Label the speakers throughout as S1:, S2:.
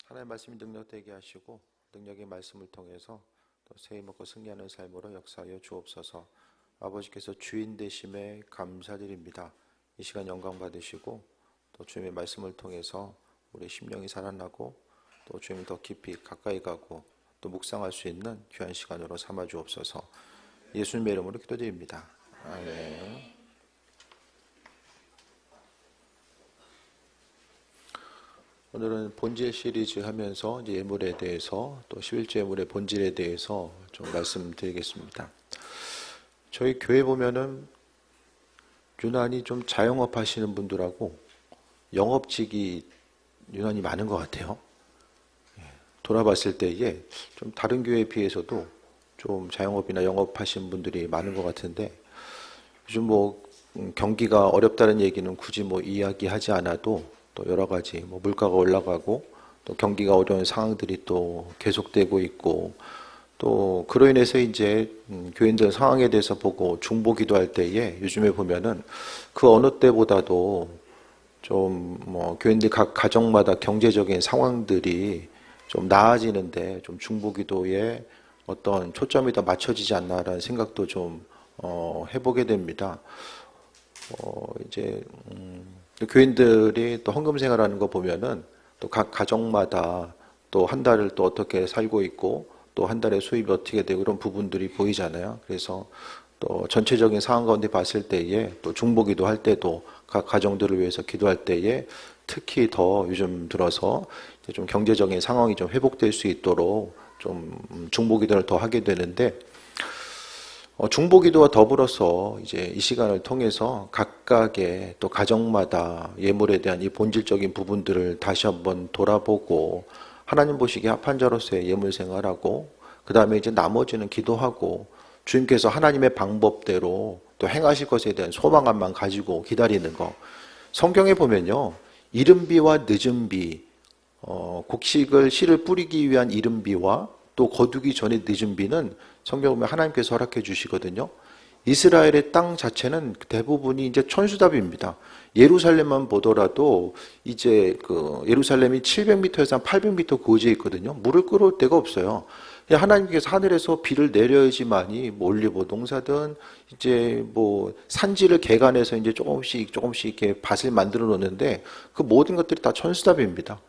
S1: 하나님의 말씀이 능력되게 하시고 능력의 말씀을 통해서 또 새해 먹고 승리하는 삶으로 역사하여 주옵소서. 아버지께서 주인 되심에 감사드립니다. 이 시간 영광 받으시고 또 주님의 말씀을 통해서 우리 심령이 살아나고 또 주님을 더 깊이 가까이 가고 또 묵상할 수 있는 귀한 시간으로 삼아 주옵소서. 예수님의 이름으로 기도드립니다. 아멘. 오늘은 본질 시리즈 하면서 이제 예물에 대해서 또 11조 예물의 본질에 대해서 좀 말씀드리겠습니다. 저희 교회 보면은 유난히 좀 자영업 하시는 분들하고 영업직이 유난히 많은 것 같아요. 돌아봤을 때에 좀 다른 교회에 비해서도 좀 자영업이나 영업하시는 분들이 많은 것 같은데 요즘 뭐 경기가 어렵다는 얘기는 굳이 뭐 이야기하지 않아도 또 여러 가지 뭐 물가가 올라가고 또 경기가 어려운 상황들이 또 계속되고 있고 또 그로 인해서 이제 교인들 상황에 대해서 보고 중보 기도할 때에 요즘에 보면은 그 어느 때보다도 좀 뭐 교인들 각 가정마다 경제적인 상황들이 좀 나아지는데 좀 중보 기도에 어떤 초점이 더 맞춰지지 않나라는 생각도 좀 해보게 됩니다. 이제 교인들이 또 헌금 생활하는 거 보면은 또 각 가정마다 또 한 달을 또 어떻게 살고 있고 또 한 달에 수입이 어떻게 되고 그런 부분들이 보이잖아요. 그래서 또 전체적인 상황 가운데 봤을 때에 또 중보기도 할 때도 각 가정들을 위해서 기도할 때에 특히 더 요즘 들어서 이제 좀 경제적인 상황이 좀 회복될 수 있도록 좀 중보기도를 더 하게 되는데 중보기도와 더불어서 이제 이 시간을 통해서 각각의 또 가정마다 예물에 대한 이 본질적인 부분들을 다시 한번 돌아보고 하나님 보시기에 합한 자로서의 예물 생활하고 그 다음에 이제 나머지는 기도하고 주님께서 하나님의 방법대로 또 행하실 것에 대한 소망감만 가지고 기다리는 거. 성경에 보면요, 이른 비와 늦은 비, 곡식을 씨를 뿌리기 위한 이른 비와 또 거두기 전에 늦은 비는 성경에 보면 하나님께서 허락해 주시거든요. 이스라엘의 땅 자체는 대부분이 이제 천수답입니다. 예루살렘만 보더라도 이제 그 예루살렘이 700m에서 한 800m 고지에 있거든요. 물을 끌어올 데가 없어요. 하나님께서 하늘에서 비를 내려야지만이 뭐 올리브 농사든 이제 뭐 산지를 개간해서 이제 조금씩 이렇게 밭을 만들어 놓는데 그 모든 것들이 다 천수답입니다.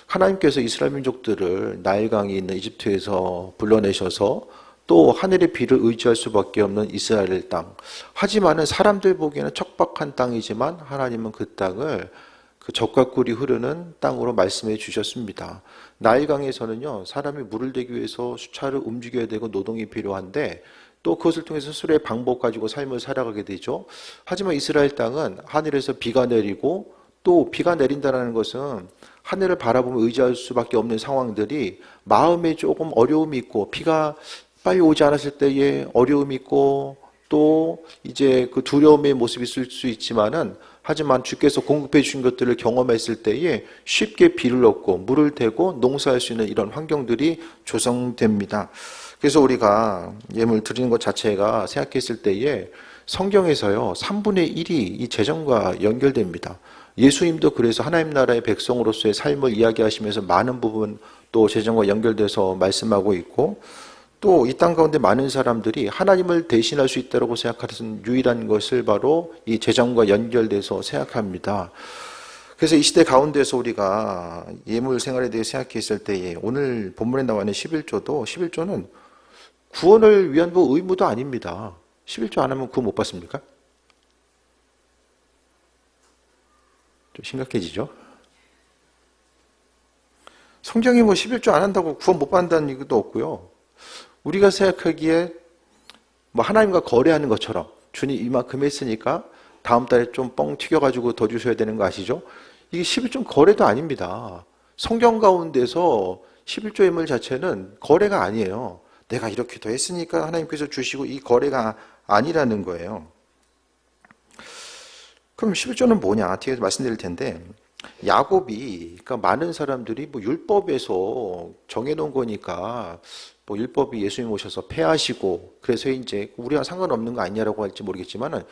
S1: 하나님께서 이스라엘 민족들을 나일강이 있는 이집트에서 불러내셔서 또 하늘의 비를 의지할 수밖에 없는 이스라엘 땅. 하지만은 사람들 보기에는 척박한 땅이지만 하나님은 그 땅을 그 젖과 꿀이 흐르는 땅으로 말씀해 주셨습니다. 나일강에서는요, 사람이 물을 대기 위해서 수차를 움직여야 되고 노동이 필요한데 또 그것을 통해서 스스로의 방법 가지고 삶을 살아가게 되죠. 하지만 이스라엘 땅은 하늘에서 비가 내리고 또 비가 내린다는 것은 하늘을 바라보며 의지할 수밖에 없는 상황들이 마음에 조금 어려움이 있고 비가 빨리 오지 않았을 때에 어려움이 있고 또 이제 그 두려움의 모습이 있을 수 있지만은 하지만 주께서 공급해 주신 것들을 경험했을 때에 쉽게 비를 얻고 물을 대고 농사할 수 있는 이런 환경들이 조성됩니다. 그래서 우리가 예물 드리는 것 자체가 생각했을 때에 성경에서요 3분의 1이 이 재정과 연결됩니다. 예수님도 그래서 하나님 나라의 백성으로서의 삶을 이야기하시면서 많은 부분 또 재정과 연결돼서 말씀하고 있고 또 이 땅 가운데 많은 사람들이 하나님을 대신할 수 있다고 생각하는 유일한 것을 바로 이 재정과 연결돼서 생각합니다. 그래서 이 시대 가운데서 우리가 예물 생활에 대해 생각했을 때에 오늘 본문에 나와 있는 11조는 구원을 위한 뭐 의무도 아닙니다. 11조 안 하면 구원 못 받습니까? 좀 심각해지죠? 성경이 뭐 11조 안 한다고 구원 못 받는다는 얘기도 없고요. 우리가 생각하기에 뭐 하나님과 거래하는 것처럼 주님 이만큼 했으니까 다음 달에 좀 뻥 튀겨가지고 더 주셔야 되는 거 아시죠? 이게 11조 거래도 아닙니다. 성경 가운데서 11조 예물 자체는 거래가 아니에요. 내가 이렇게 더 했으니까 하나님께서 주시고 이 거래가 아니라는 거예요. 그럼 11조는 뭐냐? 뒤에 말씀드릴 텐데 야곱이 그러니까 많은 사람들이 뭐 율법에서 정해놓은 거니까 뭐 율법이 예수님 오셔서 폐하시고 그래서 이제 우리와 상관없는 거 아니냐라고 할지 모르겠지만은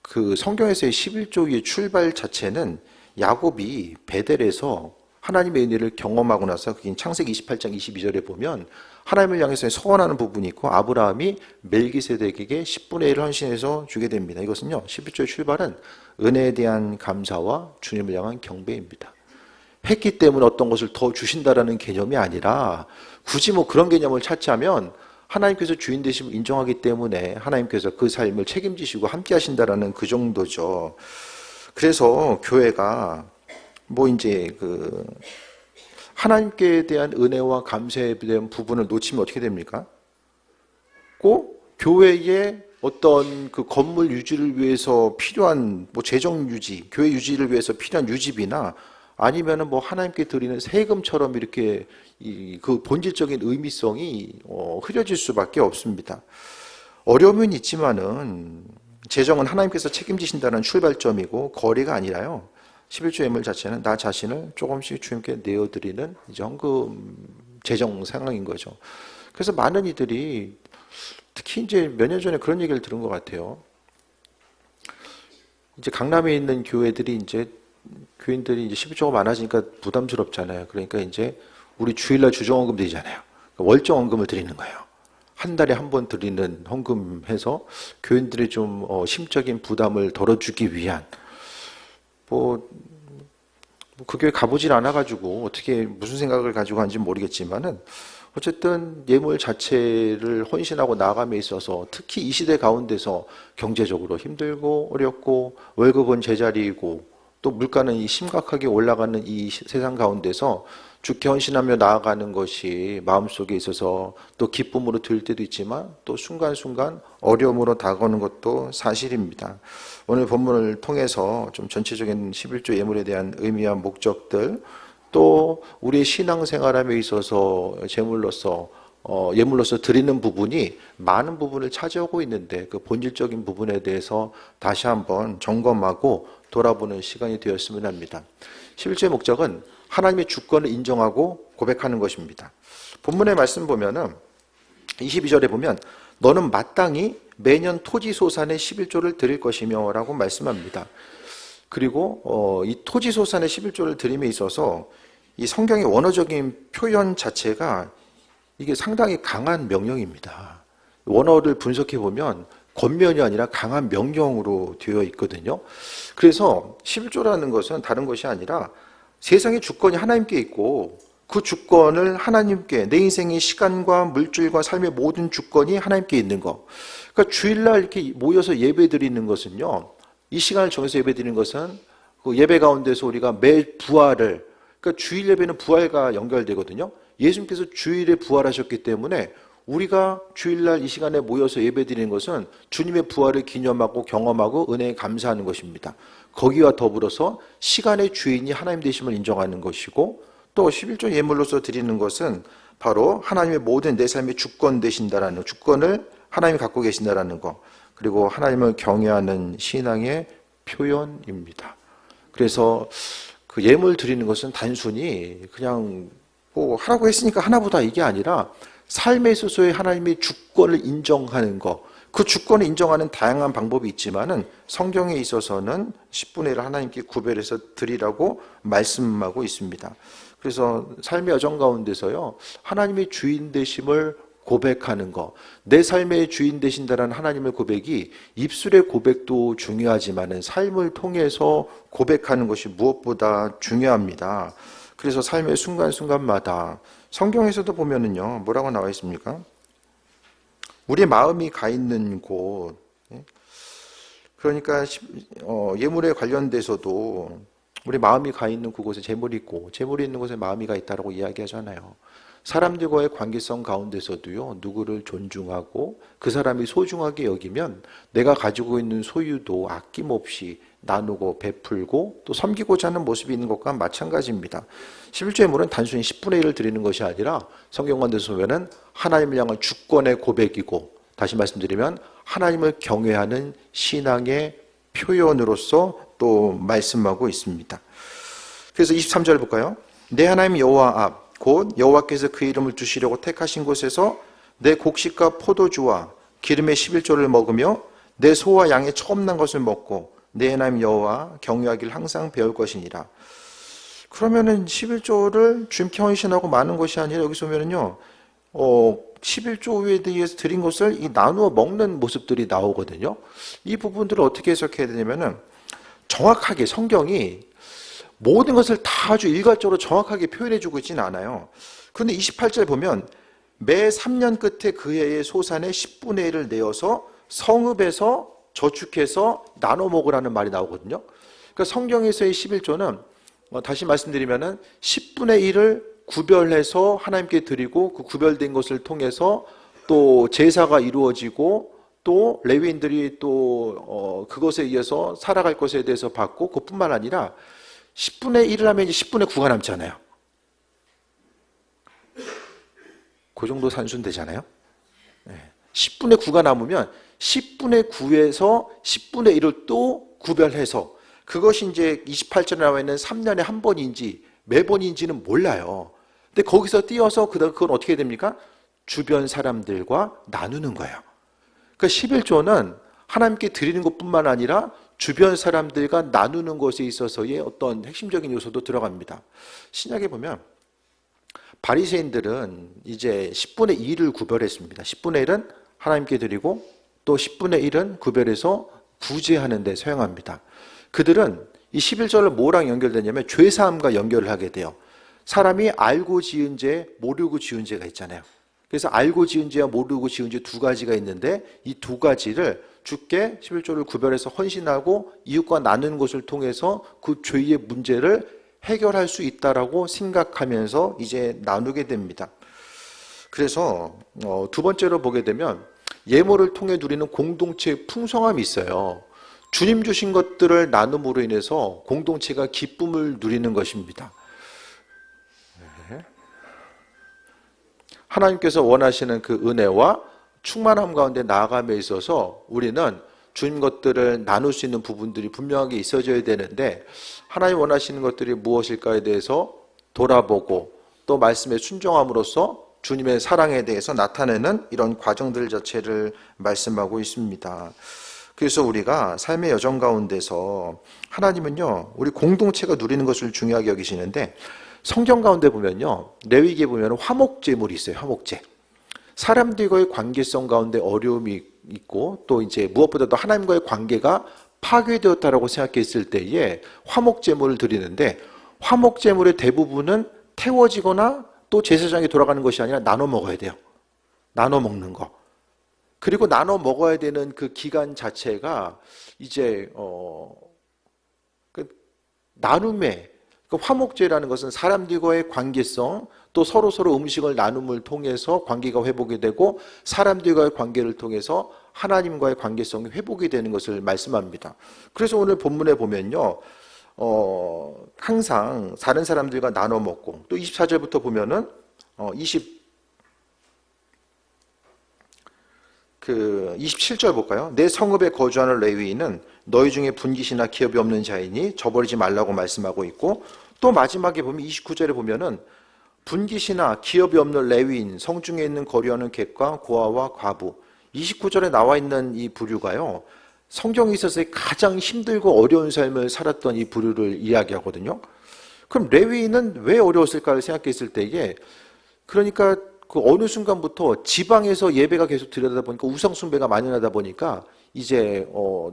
S1: 그 성경에서의 11조의 출발 자체는 야곱이 베델에서 하나님의 은혜를 경험하고 나서 그게 창세기 28장 22절에 보면 하나님을 향해서 서원하는 부분이 있고 아브라함이 멜기세덱에게 10분의 1을 헌신해서 주게 됩니다. 이것은요 11조의 출발은 은혜에 대한 감사와 주님을 향한 경배입니다. 했기 때문에 어떤 것을 더 주신다라는 개념이 아니라 굳이 뭐 그런 개념을 찾자면 하나님께서 주인 되심을 인정하기 때문에 하나님께서 그 삶을 책임지시고 함께 하신다라는 그 정도죠. 그래서 교회가 뭐 이제 그 하나님께 대한 은혜와 감사에 대한 부분을 놓치면 어떻게 됩니까? 꼭 교회의 어떤 그 건물 유지를 위해서 필요한 뭐 재정 유지, 교회 유지를 위해서 필요한 유지비나 아니면은 뭐 하나님께 드리는 세금처럼 이렇게 그 본질적인 의미성이 흐려질 수밖에 없습니다. 어려움은 있지만은 재정은 하나님께서 책임지신다는 출발점이고 거리가 아니라요. 11조 예물 자체는 나 자신을 조금씩 주님께 내어드리는 이제 헌금 재정 상황인 거죠. 그래서 많은 이들이 특히 이제 몇 년 전에 그런 얘기를 들은 것 같아요. 이제 강남에 있는 교회들이 이제 교인들이 이제 11조가 많아지니까 부담스럽잖아요. 그러니까 이제 우리 주일날 주정헌금 드리잖아요. 월정 헌금을 드리는 거예요. 한 달에 한 번 드리는 헌금해서 교인들의 좀 심적인 부담을 덜어주기 위한 그 교회 가보질 않아가지고 어떻게 무슨 생각을 가지고 하는지 모르겠지만은 어쨌든 예물 자체를 헌신하고 나아감에 있어서 특히 이 시대 가운데서 경제적으로 힘들고 어렵고 월급은 제자리이고 또 물가는 심각하게 올라가는 이 세상 가운데서 주께 헌신하며 나아가는 것이 마음속에 있어서 또 기쁨으로 들 때도 있지만 또 순간순간 어려움으로 다가오는 것도 사실입니다. 오늘 본문을 통해서 좀 전체적인 11조 예물에 대한 의미와 목적들 또 우리의 신앙생활함에 있어서 예물로서 드리는 부분이 많은 부분을 차지하고 있는데 그 본질적인 부분에 대해서 다시 한번 점검하고 돌아보는 시간이 되었으면 합니다. 11조의 목적은 하나님의 주권을 인정하고 고백하는 것입니다. 본문의 말씀 보면은 22절에 보면 너는 마땅히 매년 토지소산의 11조를 드릴 것이며 라고 말씀합니다. 그리고 이 토지소산의 11조를 드림에 있어서 이 성경의 원어적인 표현 자체가 이게 상당히 강한 명령입니다. 원어를 분석해 보면 권면이 아니라 강한 명령으로 되어 있거든요. 그래서 11조라는 것은 다른 것이 아니라 세상의 주권이 하나님께 있고 그 주권을 하나님께 내 인생의 시간과 물질과 삶의 모든 주권이 하나님께 있는 것. 그러니까 주일날 이렇게 모여서 예배 드리는 것은요. 이 시간을 정해서 예배 드리는 것은 그 예배 가운데서 우리가 매 부활을 그러니까 주일 예배는 부활과 연결되거든요. 예수님께서 주일에 부활하셨기 때문에 우리가 주일날 이 시간에 모여서 예배드리는 것은 주님의 부활을 기념하고 경험하고 은혜에 감사하는 것입니다. 거기와 더불어서 시간의 주인이 하나님 되심을 인정하는 것이고 또 11조 예물로서 드리는 것은 바로 하나님의 모든 내 삶의 주권 되신다라는 주권을 하나님이 갖고 계신다라는 것 그리고 하나님을 경외하는 신앙의 표현입니다. 그래서 그 예물 드리는 것은 단순히 그냥 뭐 하라고 했으니까 하나보다 이게 아니라 삶에 있어서의 하나님의 주권을 인정하는 것, 그 주권을 인정하는 다양한 방법이 있지만은 성경에 있어서는 10분의 1을 하나님께 구별해서 드리라고 말씀하고 있습니다. 그래서 삶의 여정 가운데서요, 하나님의 주인 되심을 고백하는 것, 내 삶의 주인 되신다는 하나님의 고백이 입술의 고백도 중요하지만은 삶을 통해서 고백하는 것이 무엇보다 중요합니다. 그래서 삶의 순간순간마다 성경에서도 보면은요, 뭐라고 나와 있습니까? 우리의 마음이 가 있는 곳. 그러니까 예물에 관련돼서도 우리 마음이 가 있는 그곳에 재물이 있고 재물이 있는 곳에 마음이 가 있다라고 이야기하잖아요. 사람들과의 관계성 가운데서도요, 누구를 존중하고 그 사람이 소중하게 여기면 내가 가지고 있는 소유도 아낌없이 나누고 베풀고 또 섬기고자 하는 모습이 있는 것과 마찬가지입니다. 11조 예물은 단순히 10분의 1을 드리는 것이 아니라 성경 가운데서 보면은 하나님을 향한 주권의 고백이고 다시 말씀드리면 하나님을 경외하는 신앙의 표현으로서 또 말씀하고 있습니다. 그래서 23절 볼까요? 내 하나님 여호와 앞 곧 여호와께서 그 이름을 두시려고 택하신 곳에서 내 곡식과 포도주와 기름의 11조를 먹으며 내 소와 양의 처음 난 것을 먹고 내 하나님 여호와 경외하기를 항상 배울 것이니라. 그러면은 11조를 주님께 헌신하고 마는 것이 아니라 여기서 보면은요, 11조에 대해서 드린 것을 이 나누어 먹는 모습들이 나오거든요. 이 부분들을 어떻게 해석해야 되냐면은 정확하게 성경이 모든 것을 다 아주 일괄적으로 정확하게 표현해주고 있지는 않아요. 그런데 28절 보면 매 3년 끝에 그 해의 소산의 10분의 1을 내어서 성읍에서 저축해서 나눠 먹으라는 말이 나오거든요. 그러니까 성경에서의 11조는 다시 말씀드리면은 10분의 1을 구별해서 하나님께 드리고 그 구별된 것을 통해서 또 제사가 이루어지고 또 레위인들이 또 그것에 의해서 살아갈 것에 대해서 받고 그뿐만 아니라 10분의 1을 하면 이제 10분의 9가 남잖아요. 그 정도 산수는 되잖아요. 10분의 9가 남으면 10분의 9에서 10분의 1을 또 구별해서 그것이 이제 28절에 나와 있는 3년에 한 번인지 매번인지는 몰라요. 근데 거기서 띄어서 그건 어떻게 됩니까? 주변 사람들과 나누는 거예요. 그러니까 11조는 하나님께 드리는 것뿐만 아니라 주변 사람들과 나누는 것에 있어서의 어떤 핵심적인 요소도 들어갑니다. 신약에 보면 바리새인들은 이제 10분의 2를 구별했습니다. 10분의 1은 하나님께 드리고 또 10분의 1은 구별해서 구제하는 데 사용합니다. 그들은 이 11절을 뭐랑 연결되냐면 죄사함과 연결을 하게 돼요. 사람이 알고 지은 죄, 모르고 지은 죄가 있잖아요. 그래서 알고 지은 죄와 모르고 지은 죄 두 가지가 있는데 이 두 가지를 주께 11조를 구별해서 헌신하고 이웃과 나누는 것을 통해서 그 죄의 문제를 해결할 수 있다라고 생각하면서 이제 나누게 됩니다. 그래서 두 번째로 보게 되면 예물을 통해 누리는 공동체의 풍성함이 있어요. 주님 주신 것들을 나눔으로 인해서 공동체가 기쁨을 누리는 것입니다. 하나님께서 원하시는 그 은혜와 충만함 가운데 나아감에 있어서 우리는 주님 것들을 나눌 수 있는 부분들이 분명하게 있어져야 되는데 하나님 원하시는 것들이 무엇일까에 대해서 돌아보고 또 말씀에 순종함으로써 주님의 사랑에 대해서 나타내는 이런 과정들 자체를 말씀하고 있습니다. 그래서 우리가 삶의 여정 가운데서 하나님은요, 우리 공동체가 누리는 것을 중요하게 여기시는데 성경 가운데 보면요, 레위기에 보면 화목제물이 있어요. 화목제. 사람들과의 관계성 가운데 어려움이 있고 또 이제 무엇보다도 하나님과의 관계가 파괴되었다라고 생각했을 때에 화목제물을 드리는데 화목제물의 대부분은 태워지거나 또 제사장에 돌아가는 것이 아니라 나눠 먹어야 돼요. 나눠 먹는 거. 그리고 나눠 먹어야 되는 그 기간 자체가 이제 그 나눔의 그 화목제라는 것은 사람들과의 관계성 또 서로 음식을 나눔을 통해서 관계가 회복이 되고 사람들과의 관계를 통해서 하나님과의 관계성이 회복이 되는 것을 말씀합니다. 그래서 오늘 본문에 보면요, 항상 다른 사람들과 나눠 먹고 또 24절부터 보면은 27절 볼까요? 내 성읍에 거주하는 레위인은 너희 중에 분깃이나 기업이 없는 자이니 저버리지 말라고 말씀하고 있고 또 마지막에 보면 29절에 보면은 분깃이나 기업이 없는 레위인, 성중에 있는 거류하는 객과 고아와 과부 29절에 나와 있는 이 부류가요, 성경에 있어서 가장 힘들고 어려운 삶을 살았던 이 부류를 이야기하거든요. 그럼 레위인은 왜 어려웠을까를 생각했을 때에 그러니까 그 어느 순간부터 지방에서 예배가 계속 드려다 보니까 우상 숭배가 만연하다 보니까 이제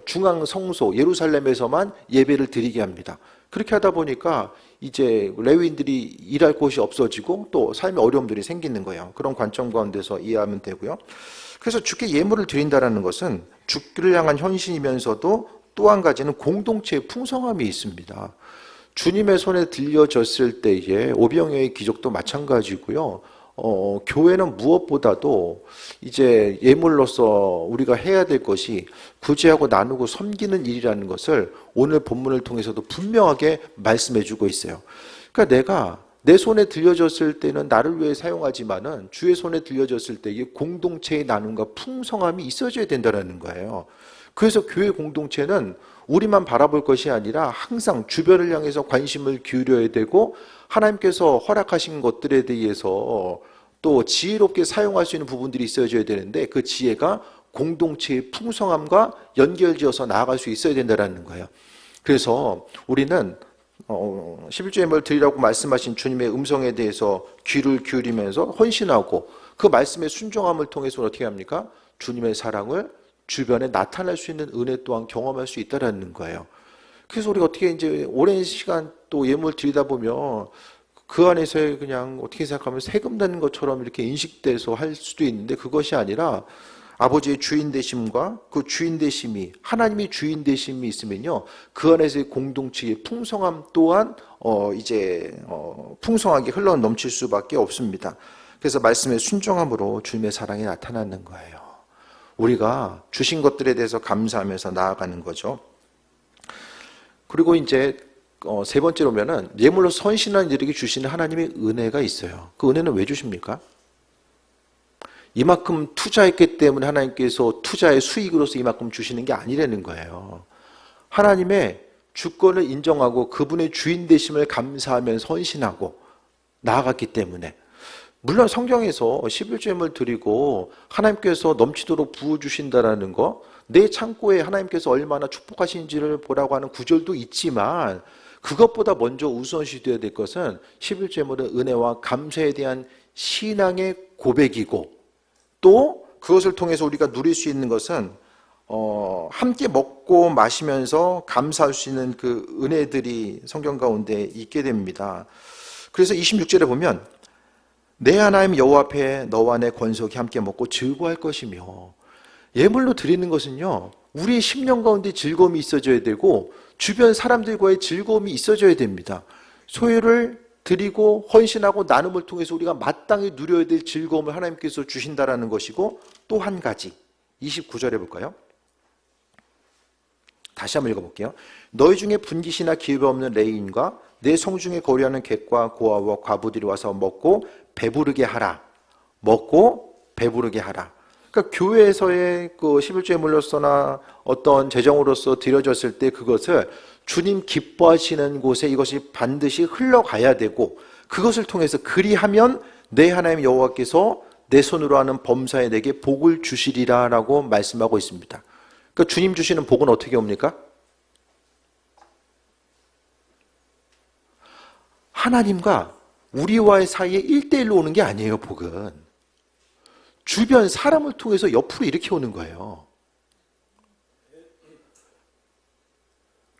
S1: 중앙 성소 예루살렘에서만 예배를 드리게 합니다. 그렇게 하다 보니까 이제 레위인들이 일할 곳이 없어지고 또 삶의 어려움들이 생기는 거예요. 그런 관점 가운데서 이해하면 되고요. 그래서 주께 예물을 드린다라는 것은 주를 향한 현신이면서도 또 한 가지는 공동체의 풍성함이 있습니다. 주님의 손에 들려졌을 때에 오병이어의 기적도 마찬가지고요. 교회는 무엇보다도 이제 예물로서 우리가 해야 될 것이 구제하고 나누고 섬기는 일이라는 것을 오늘 본문을 통해서도 분명하게 말씀해 주고 있어요. 그러니까 내가 내 손에 들려졌을 때는 나를 위해 사용하지만은 주의 손에 들려졌을 때에 공동체의 나눔과 풍성함이 있어져야 된다는 거예요. 그래서 교회 공동체는 우리만 바라볼 것이 아니라 항상 주변을 향해서 관심을 기울여야 되고 하나님께서 허락하신 것들에 대해서 또 지혜롭게 사용할 수 있는 부분들이 있어져야 되는데 그 지혜가 공동체의 풍성함과 연결지어서 나아갈 수 있어야 된다는 거예요. 그래서 우리는 11조 예물 드리라고 말씀하신 주님의 음성에 대해서 귀를 기울이면서 헌신하고 그 말씀의 순종함을 통해서 어떻게 합니까? 주님의 사랑을 주변에 나타날 수 있는 은혜 또한 경험할 수 있다라는 거예요. 그래서 우리가 어떻게 이제 오랜 시간 또 예물 드리다 보면 그 안에서 그냥 어떻게 생각하면 세금 내는 것처럼 이렇게 인식돼서 할 수도 있는데 그것이 아니라 아버지의 주인 되심과 그 주인 되심이 하나님의 주인 되심이 있으면요 그 안에서의 공동체의 풍성함 또한 풍성하게 흘러 넘칠 수밖에 없습니다. 그래서 말씀의 순종함으로 주님의 사랑이 나타나는 거예요. 우리가 주신 것들에 대해서 감사하면서 나아가는 거죠. 그리고 이제 세 번째로 오면은 예물로 선신한 이들에게 주시는 하나님의 은혜가 있어요. 그 은혜는 왜 주십니까? 이만큼 투자했기 때문에 하나님께서 투자의 수익으로서 이만큼 주시는 게 아니라는 거예요. 하나님의 주권을 인정하고 그분의 주인 되심을 감사하면서 헌신하고 나아갔기 때문에 물론 성경에서 11조 예물 드리고 하나님께서 넘치도록 부어주신다라는 거 내 창고에 하나님께서 얼마나 축복하신지를 보라고 하는 구절도 있지만 그것보다 먼저 우선시 되어야 될 것은 11조 예물은 은혜와 감사에 대한 신앙의 고백이고 또 그것을 통해서 우리가 누릴 수 있는 것은 함께 먹고 마시면서 감사할 수 있는 그 은혜들이 성경 가운데 있게 됩니다. 그래서 26절에 보면 내 하나님 여호와 앞에 너와 내 권속이 함께 먹고 즐거워할 것이며 예물로 드리는 것은요 우리의 심령 가운데 즐거움이 있어져야 되고 주변 사람들과의 즐거움이 있어져야 됩니다. 소유를 드리고 헌신하고 나눔을 통해서 우리가 마땅히 누려야 될 즐거움을 하나님께서 주신다라는 것이고 또 한 가지 29절에 볼까요? 다시 한번 읽어볼게요. 너희 중에 분깃이나 기회 없는 레위인과 내 성중에 거류하는 객과 고아와 과부들이 와서 먹고 배부르게 하라. 먹고 배부르게 하라. 그러니까 교회에서의 그 11조 예물로서나 어떤 재정으로서 드려졌을 때 그것을 주님 기뻐하시는 곳에 이것이 반드시 흘러가야 되고 그것을 통해서 그리하면 내 하나님 여호와께서 내 손으로 하는 범사에 내게 복을 주시리라 라고 말씀하고 있습니다. 그러니까 주님 주시는 복은 어떻게 옵니까? 하나님과 우리와의 사이에 1대1로 오는 게 아니에요. 복은 주변 사람을 통해서 옆으로 이렇게 오는 거예요.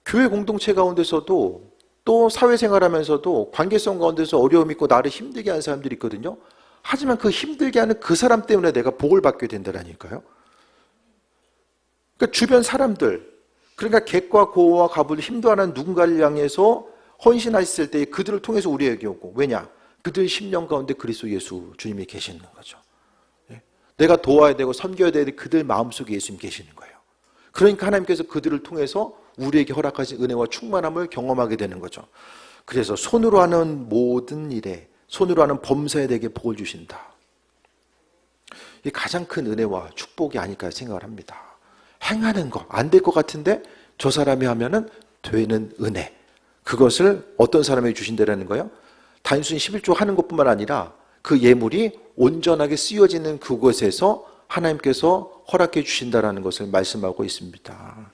S1: 교회 공동체 가운데서도 또 사회생활하면서도 관계성 가운데서 어려움이 있고 나를 힘들게 하는 사람들이 있거든요. 하지만 그 힘들게 하는 그 사람 때문에 내가 복을 받게 된다니까요. 그러니까 주변 사람들, 그러니까 객과 고와 갑을 힘도하는 누군가를 향해서 헌신하셨을 때 그들을 통해서 우리에게 오고 왜냐? 그들 심령 가운데 그리스도 예수 주님이 계시는 거죠. 내가 도와야 되고 섬겨야 되는 그들 마음속에 예수님 계시는 거예요. 그러니까 하나님께서 그들을 통해서 우리에게 허락하신 은혜와 충만함을 경험하게 되는 거죠. 그래서 손으로 하는 모든 일에 손으로 하는 범사에 내게 복을 주신다. 이게 가장 큰 은혜와 축복이 아닐까 생각을 합니다. 행하는 거 안 될 것 같은데 저 사람이 하면은 되는 은혜. 그것을 어떤 사람에게 주신다는 거예요? 단순히 11조 하는 것뿐만 아니라 그 예물이 온전하게 쓰여지는 그곳에서 하나님께서 허락해 주신다는 것을 말씀하고 있습니다.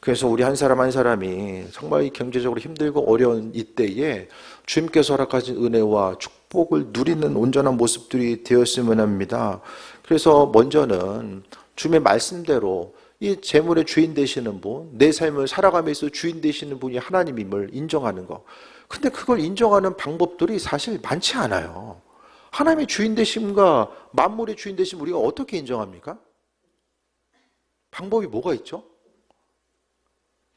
S1: 그래서 우리 한 사람 한 사람이 정말 경제적으로 힘들고 어려운 이때에 주님께서 허락하신 은혜와 축복을 누리는 온전한 모습들이 되었으면 합니다. 그래서 먼저는 주님의 말씀대로 이 재물의 주인 되시는 분, 내 삶을 살아가면서 주인 되시는 분이 하나님임을 인정하는 거. 근데 그걸 인정하는 방법들이 사실 많지 않아요. 하나님의 주인 되심과 만물의 주인 되심 우리가 어떻게 인정합니까? 방법이 뭐가 있죠?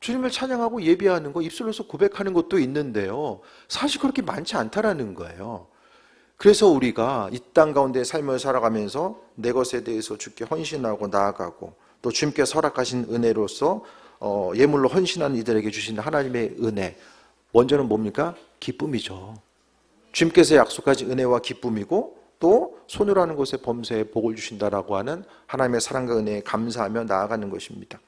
S1: 주님을 찬양하고 예배하는 거, 입술로서 고백하는 것도 있는데요. 사실 그렇게 많지 않다라는 거예요. 그래서 우리가 이 땅 가운데 삶을 살아가면서 내 것에 대해서 주께 헌신하고 나아가고 또 주님께서 허락하신 은혜로서 예물로 헌신하는 이들에게 주시는 하나님의 은혜. 먼저는 뭡니까? 기쁨이죠. 주님께서 약속하신 은혜와 기쁨이고 또 손으로 하는 곳에 범사에 복을 주신다라고 하는 하나님의 사랑과 은혜에 감사하며 나아가는 것입니다.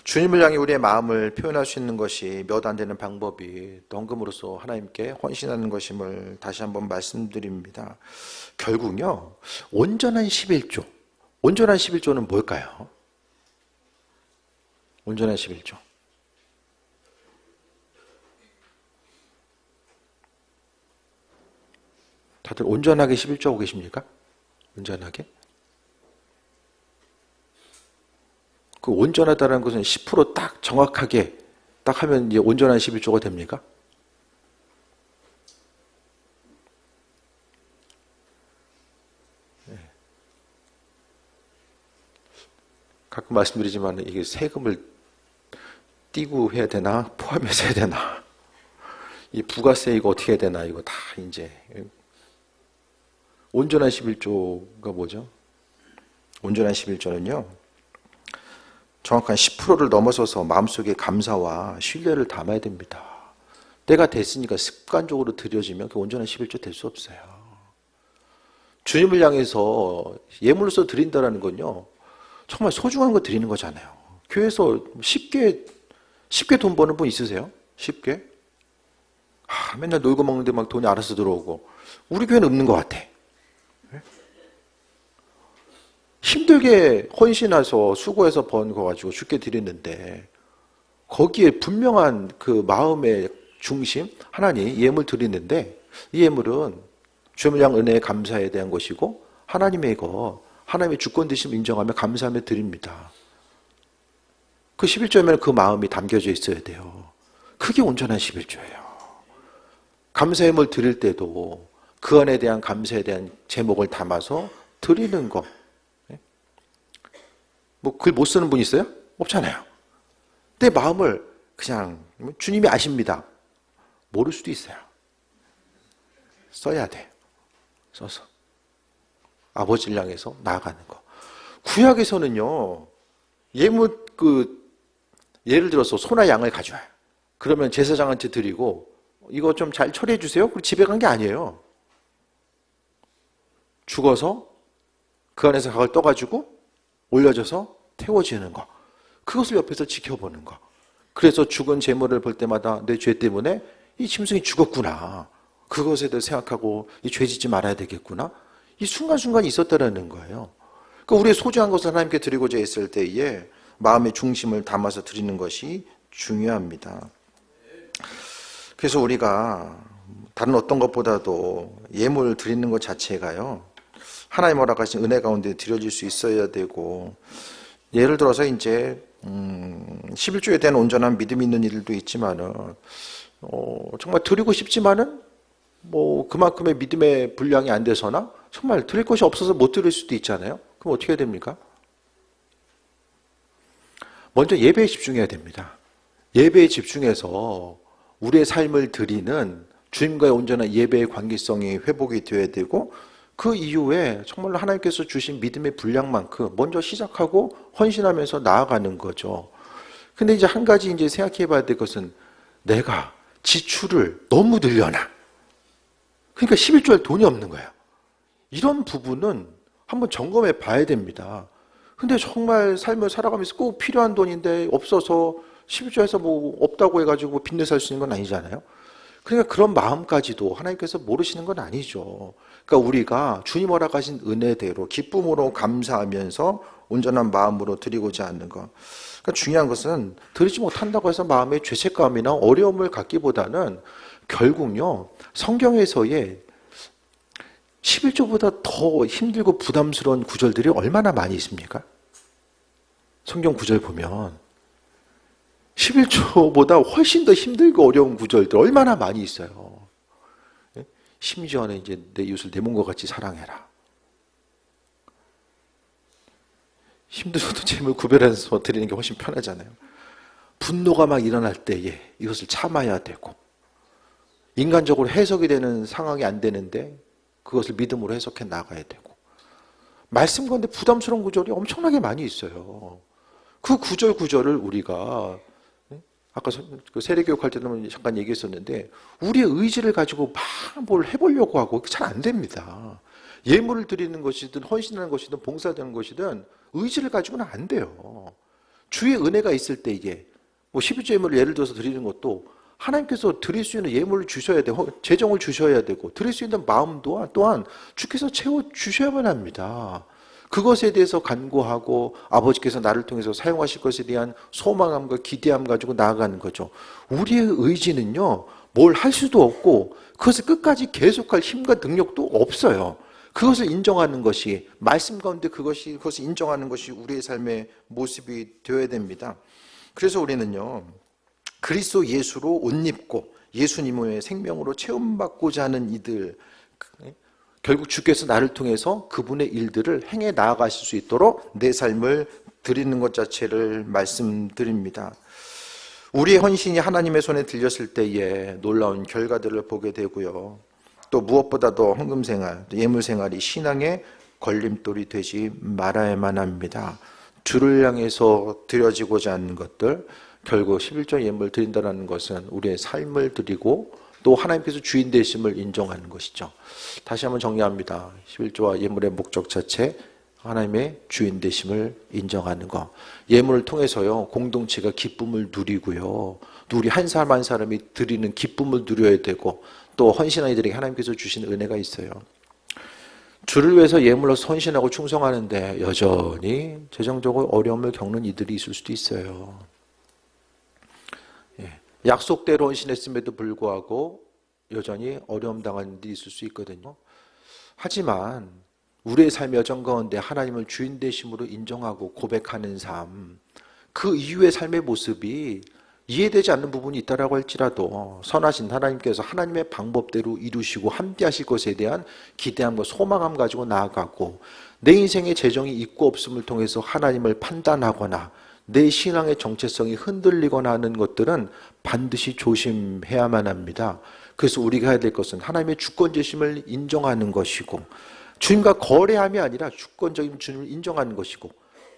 S1: 주님을 향해 우리의 마음을 표현할 수 있는 것이 몇 안 되는 방법이 헌금으로서 하나님께 헌신하는 것임을 다시 한번 말씀드립니다. 결국요, 온전한 11조. 온전한 11조는 뭘까요? 온전한 11조. 다들 온전하게 11조하고 계십니까? 온전하게? 그 온전하다는 것은 10% 정확하게 딱 하면 이제 온전한 11조가 됩니까? 가끔 말씀드리지만 이게 세금을 띄고 해야 되나 포함해서 해야 되나 이 부가세 이거 어떻게 해야 되나 이거 다 이제 온전한 11조가 뭐죠? 온전한 11조는요 정확한 10%를 넘어서서 마음속에 감사와 신뢰를 담아야 됩니다. 때가 됐으니까 습관적으로 드려지면 그 온전한 11조 될 수 없어요. 주님을 향해서 예물로서 드린다는 건요 정말 소중한 거 드리는 거잖아요. 교회에서 쉽게 돈 버는 분 있으세요? 쉽게? 맨날 놀고 먹는데 막 돈이 알아서 들어오고 우리 교회는 없는 것 같아. 힘들게 헌신해서 수고해서 번 거 가지고 주께 드렸는데 거기에 분명한 그 마음의 중심 하나님 예물 드리는데 이 예물은 주님을 향한 은혜의 감사에 대한 것이고 하나님의 하나님의 주권 되심을 인정하며 감사하며 드립니다. 그 11조에는 그 마음이 담겨져 있어야 돼요. 그게 온전한 11조예요. 감사 예물 드릴 때도 그 안에 대한 감사에 대한 제목을 담아서 드리는 거. 뭐 글 못 쓰는 분 있어요? 없잖아요. 내 마음을 그냥 주님이 아십니다. 모를 수도 있어요. 써야 돼. 써서 아버지를 향해서 나아가는 거. 구약에서는요. 예를 들어서 소나 양을 가져와요. 그러면 제사장한테 드리고 이거 좀 잘 처리해 주세요. 그리고 집에 간 게 아니에요. 죽어서 그 안에서 각을 떠가지고 올려져서 태워지는 거. 그것을 옆에서 지켜보는 거. 그래서 죽은 제물을 볼 때마다 내 죄 때문에 이 짐승이 죽었구나. 그것에 대해 생각하고 이 죄 짓지 말아야 되겠구나. 이 순간순간이 있었다라는 거예요. 그러니까 우리의 소중한 것을 하나님께 드리고자 했을 때에 마음의 중심을 담아서 드리는 것이 중요합니다. 그래서 우리가 다른 어떤 것보다도 예물 드리는 것 자체가요. 하나님 허락하신 은혜 가운데 드려질 수 있어야 되고 예를 들어서 이제 11조에 대한 온전한 믿음이 있는 일도 있지만은 정말 드리고 싶지만은 뭐 그만큼의 믿음의 분량이 안 돼서나 정말 드릴 것이 없어서 못 드릴 수도 있잖아요. 그럼 어떻게 해야 됩니까? 먼저 예배에 집중해야 됩니다. 예배에 집중해서 우리의 삶을 드리는 주님과의 온전한 예배의 관계성이 회복이 되어야 되고 그 이후에 정말로 하나님께서 주신 믿음의 분량만큼 먼저 시작하고 헌신하면서 나아가는 거죠. 근데 이제 한 가지 이제 생각해 봐야 될 것은 내가 지출을 너무 늘려놔. 그러니까 11조 할 돈이 없는 거예요. 이런 부분은 한번 점검해 봐야 됩니다. 근데 정말 삶을 살아가면서 꼭 필요한 돈인데 없어서 11조에서 뭐 없다고 해가지고 빚내 살 수 있는 건 아니잖아요. 그러니까 그런 마음까지도 하나님께서 모르시는 건 아니죠. 그러니까 우리가 주님 허락하신 은혜대로 기쁨으로 감사하면서 온전한 마음으로 드리고자 하는 것. 그러니까 중요한 것은 드리지 못한다고 해서 마음의 죄책감이나 어려움을 갖기보다는 결국요 성경에서의 11조보다 더 힘들고 부담스러운 구절들이 얼마나 많이 있습니까? 성경 구절 보면 11조보다 훨씬 더 힘들고 어려운 구절들 얼마나 많이 있어요. 심지어는 이제 내 이웃을 내 몸과 같이 사랑해라. 힘들어도 재물 구별해서 드리는 게 훨씬 편하잖아요. 분노가 막 일어날 때에 이것을 참아야 되고 인간적으로 해석이 되는 상황이 안 되는데 그것을 믿음으로 해석해 나가야 되고 말씀 가운데 부담스러운 구절이 엄청나게 많이 있어요. 그 구절을 우리가 아까 그 세례교육할 때도 잠깐 얘기했었는데 우리의 의지를 가지고 막 뭘 해보려고 하고 잘 안 됩니다. 예물을 드리는 것이든 헌신하는 것이든 봉사되는 것이든 의지를 가지고는 안 돼요. 주의 은혜가 있을 때 이게 뭐 12조 예물을 예를 들어서 드리는 것도 하나님께서 드릴 수 있는 예물을 주셔야 되고 재정을 주셔야 되고 드릴 수 있는 마음 또한 주께서 채워주셔야만 합니다. 그것에 대해서 간구하고 아버지께서 나를 통해서 사용하실 것에 대한 소망함과 기대함 가지고 나아가는 거죠. 우리의 의지는요 뭘 할 수도 없고 그것을 끝까지 계속할 힘과 능력도 없어요. 그것을 인정하는 것이, 말씀 가운데 그것을 인정하는 것이 우리의 삶의 모습이 되어야 됩니다. 그래서 우리는요, 그리스도 예수로 옷 입고 예수님의 생명으로 체험받고자 하는 이들, 결국 주께서 나를 통해서 그분의 일들을 행해 나아가실 수 있도록 내 삶을 드리는 것 자체를 말씀드립니다. 우리의 헌신이 하나님의 손에 들렸을 때에 놀라운 결과들을 보게 되고요. 또 무엇보다도 헌금생활, 예물생활이 신앙의 걸림돌이 되지 말아야만 합니다. 주를 향해서 드려지고자 하는 것들, 결국 11조 예물 드린다는 것은 우리의 삶을 드리고 또 하나님께서 주인 되심을 인정하는 것이죠. 다시 한번 정리합니다. 11조와 예물의 목적 자체, 하나님의 주인 되심을 인정하는 것. 예물을 통해서요, 공동체가 기쁨을 누리고요, 우리 한 사람 한 사람이 드리는 기쁨을 누려야 되고, 또 헌신한 이들에게 하나님께서 주신 은혜가 있어요. 주를 위해서 예물로서 헌신하고 충성하는데 여전히 재정적으로 어려움을 겪는 이들이 있을 수도 있어요. 약속대로 헌신했음에도 불구하고 여전히 어려움 당하는 일이 있을 수 있거든요. 하지만 우리의 삶의 여정 가운데 하나님을 주인 되심으로 인정하고 고백하는 삶, 그 이후의 삶의 모습이 이해되지 않는 부분이 있다라고 할지라도 선하신 하나님께서 하나님의 방법대로 이루시고 함께 하실 것에 대한 기대함과 소망함 가지고 나아가고, 내 인생의 재정이 있고 없음을 통해서 하나님을 판단하거나 내 신앙의 정체성이 흔들리거나 하는 것들은 반드시 조심해야만 합니다. 그래서 우리가 해야 될 것은 하나님의 주권제심을 인정하는 것이고, 주님과 거래함이 아니라 주권적인 주님을 인정하는 것이고,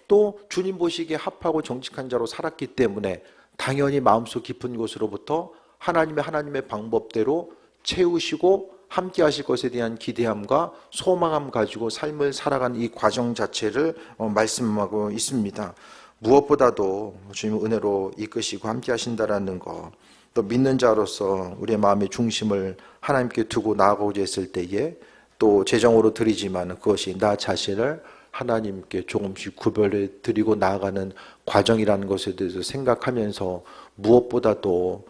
S1: 또 주님 보시기에 합하고 정직한 자로 살았기 때문에 당연히 마음속 깊은 곳으로부터 하나님의 방법대로 채우시고 함께 하실 것에 대한 기대함과 소망함 가지고 삶을 살아가는 이 과정 자체를 말씀하고 있습니다. 무엇보다도 주님 은혜로 이끄시고 함께 하신다라는 것, 또 믿는 자로서 우리의 마음의 중심을 하나님께 두고 나아가고자 했을 때에 또 재정으로 드리지만 그것이 나 자신을 하나님께 조금씩 구별해 드리고 나아가는 과정이라는 것에 대해서 생각하면서, 무엇보다도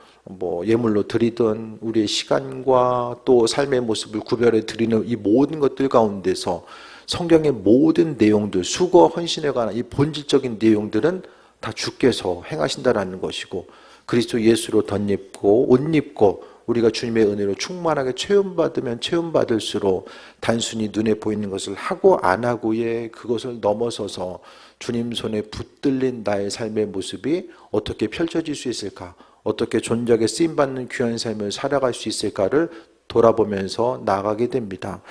S1: 예물로 드리던 우리의 시간과 또 삶의 모습을 구별해 드리는 이 모든 것들 가운데서 성경의 모든 내용들, 수고 헌신에 관한 이 본질적인 내용들은 다 주께서 행하신다라는 것이고, 그리스도 예수로 덧입고 옷 입고 우리가 주님의 은혜로 충만하게 체험받으면 체험받을수록 단순히 눈에 보이는 것을 하고 안 하고의 그것을 넘어서서 주님 손에 붙들린 나의 삶의 모습이 어떻게 펼쳐질 수 있을까, 어떻게 존재하게 쓰임받는 귀한 삶을 살아갈 수 있을까를 돌아보면서 나아가게 됩니다.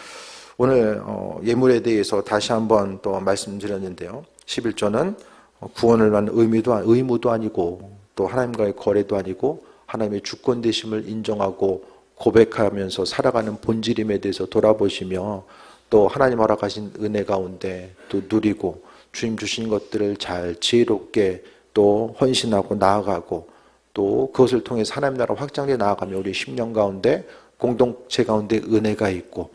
S1: 오늘 예물에 대해서 다시 한번 또 말씀드렸는데요, 11조는 구원을 위한 의무도 아니고 또 하나님과의 거래도 아니고 하나님의 주권 되심을 인정하고 고백하면서 살아가는 본질임에 대해서 돌아보시며, 또 하나님 허락하신 은혜 가운데 또 누리고 주님 주신 것들을 잘 지혜롭게 또 헌신하고 나아가고, 또 그것을 통해서 하나님 나라 확장해 나아가며 우리 10년 가운데 공동체 가운데 은혜가 있고,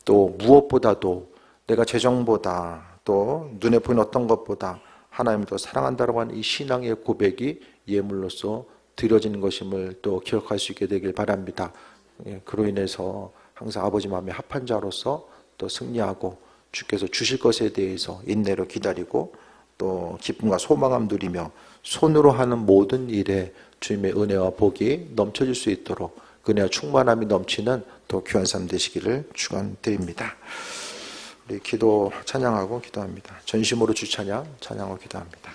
S1: 또 무엇보다도 내가 재정보다 또 눈에 보이는 어떤 것보다 하나님을 더 사랑한다고 하는 이 신앙의 고백이 예물로서 드려지는 것임을 또 기억할 수 있게 되길 바랍니다. 그로 인해서 항상 아버지 마음에 합한 자로서 또 승리하고 주께서 주실 것에 대해서 인내로 기다리고 또 기쁨과 소망함 누리며 손으로 하는 모든 일에 주님의 은혜와 복이 넘쳐질 수 있도록 그 은혜와 충만함이 넘치는 또 귀한 삶 되시기를 축원드립니다. 우리 찬양하고 기도합니다. 전심으로 주 찬양하고 기도합니다.